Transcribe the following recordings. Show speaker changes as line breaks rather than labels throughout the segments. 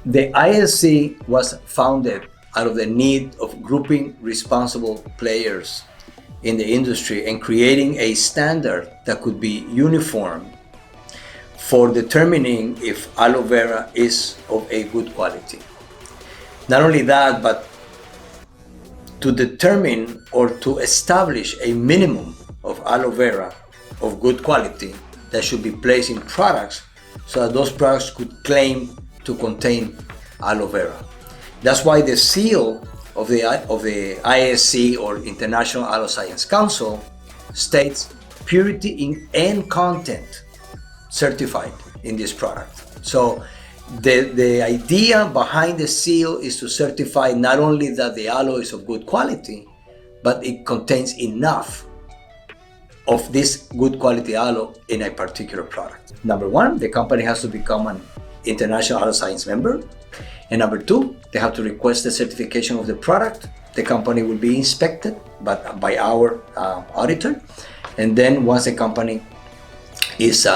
The IASC was founded out of the need of grouping responsible players in the industry and creating a standard that could be uniform for determining if aloe vera is of a good quality. Not only that, but to determine or to establish a minimum of aloe vera of good quality that should be placed in products so that those products could claim to contain aloe vera. That's why the seal of the IASC or International Aloe Science Council states purity and content certified in this product. So the idea behind the seal is to certify not only that the aloe is of good quality, but it contains enough of this good quality aloe in a particular product. Number one, the company has to become an International Aloe Science member. And number two, they have to request the certification of the product. The company will be inspected by our auditor. And then once the company is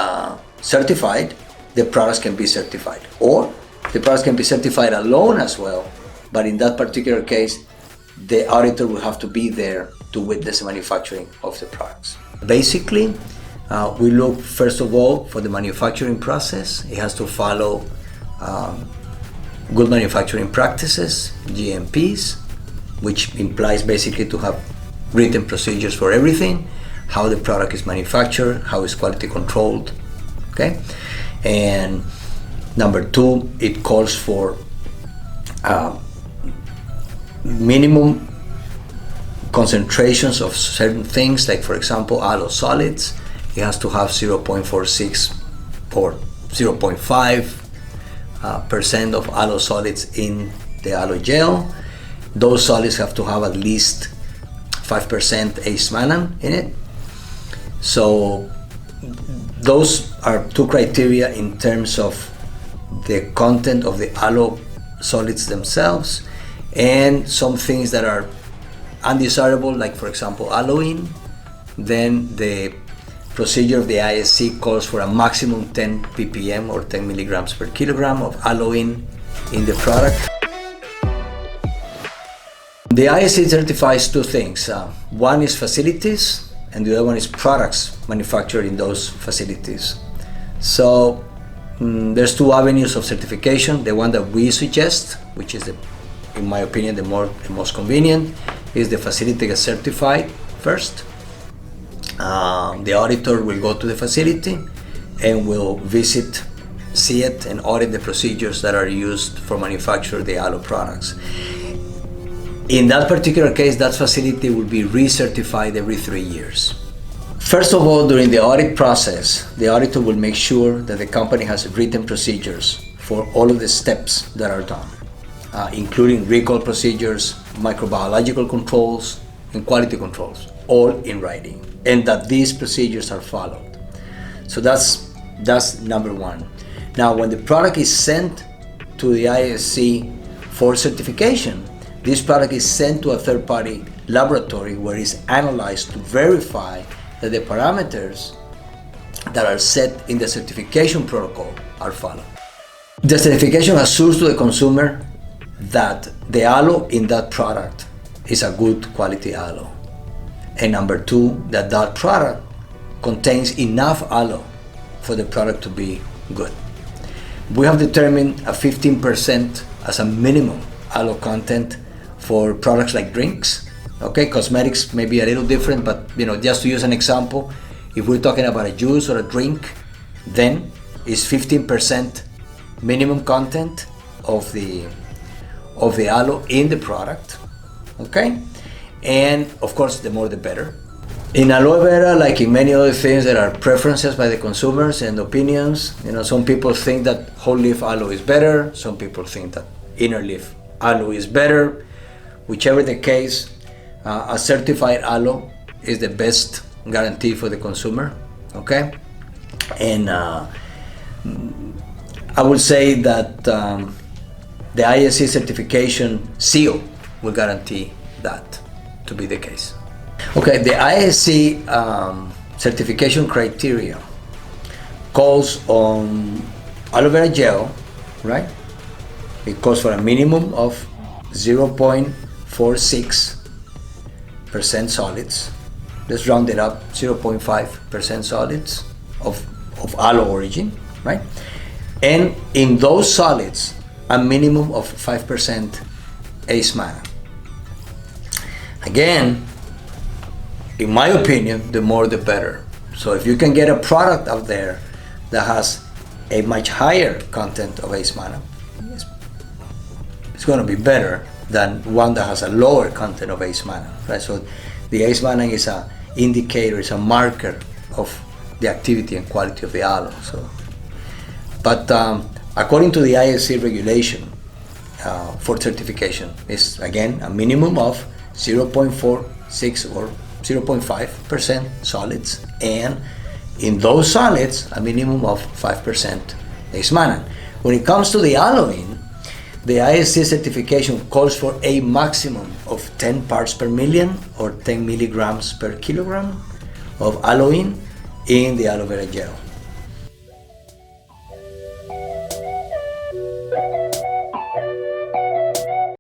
certified, the products can be certified. Or the products can be certified alone as well. But in that particular case, the auditor will have to be there to witness the manufacturing of the products. Basically, we look first of all for the manufacturing process. It has to follow good manufacturing practices, GMPs, which implies basically to have written procedures for everything, how the product is manufactured, how it's quality controlled, okay? And number two, it calls for minimum concentrations of certain things, like for example, aloe solids. It has to have 0.46 or 0.5% of aloe solids in the aloe gel. Those solids have to have at least 5% ace-mannan in it. So those are two criteria in terms of the content of the aloe solids themselves, and some things that are undesirable, like for example aloin. Then the procedure of the IASC calls for a maximum 10 ppm or 10 milligrams per kilogram of aloin in the product. The IASC certifies two things. One is facilities, and the other one is products manufactured in those facilities. So there's two avenues of certification. The one that we suggest, which is in my opinion the most convenient, is the facility gets certified first. The auditor will go to the facility and will visit, see it, and audit the procedures that are used for manufacture the aloe products. In that particular case, that facility will be recertified every 3 years. First of all, during the audit process, the auditor will make sure that the company has written procedures for all of the steps that are done, including recall procedures, microbiological controls, and quality controls, all in writing, and that these procedures are followed. So that's number one. Now, when the product is sent to the IASC for certification, this product is sent to a third-party laboratory where it's analyzed to verify that the parameters that are set in the certification protocol are followed. The certification assures to the consumer that the aloe in that product is a good quality aloe. And number two, that product contains enough aloe for the product to be good. We have determined a 15% as a minimum aloe content for products like drinks. Okay, cosmetics may be a little different, but just to use an example, if we're talking about a juice or a drink, then it's 15% minimum content of the aloe in the product. Okay, and of course, the more the better. In aloe vera, like in many other things, there are preferences by the consumers and opinions. Some people think that whole leaf aloe is better. Some people think that inner leaf aloe is better. Whichever the case, a certified aloe is the best guarantee for the consumer. Okay, and I would say that the IASC certification seal will guarantee that to be the case. Okay, the IASC certification criteria calls on aloe vera gel, right? it calls for a minimum of 0.46% solids. Let's round it up, 0.5% solids of aloe origin, right? And in those solids, a minimum of 5% ACE mana. Again, in my opinion, the more the better. So if you can get a product out there that has a much higher content of ACE mana, it's going to be better than one that has a lower content of ACE mana, right? So the ACE mana is an indicator, is a marker of the activity and quality of the aloe. So, but according to the IASC regulation for certification, is again a minimum of 0.46 or 0.5% solids, and in those solids a minimum of 5% ACE mana. When it comes to the aloe, the IASC certification calls for a maximum of 10 parts per million or 10 milligrams per kilogram of aloe in the aloe vera gel.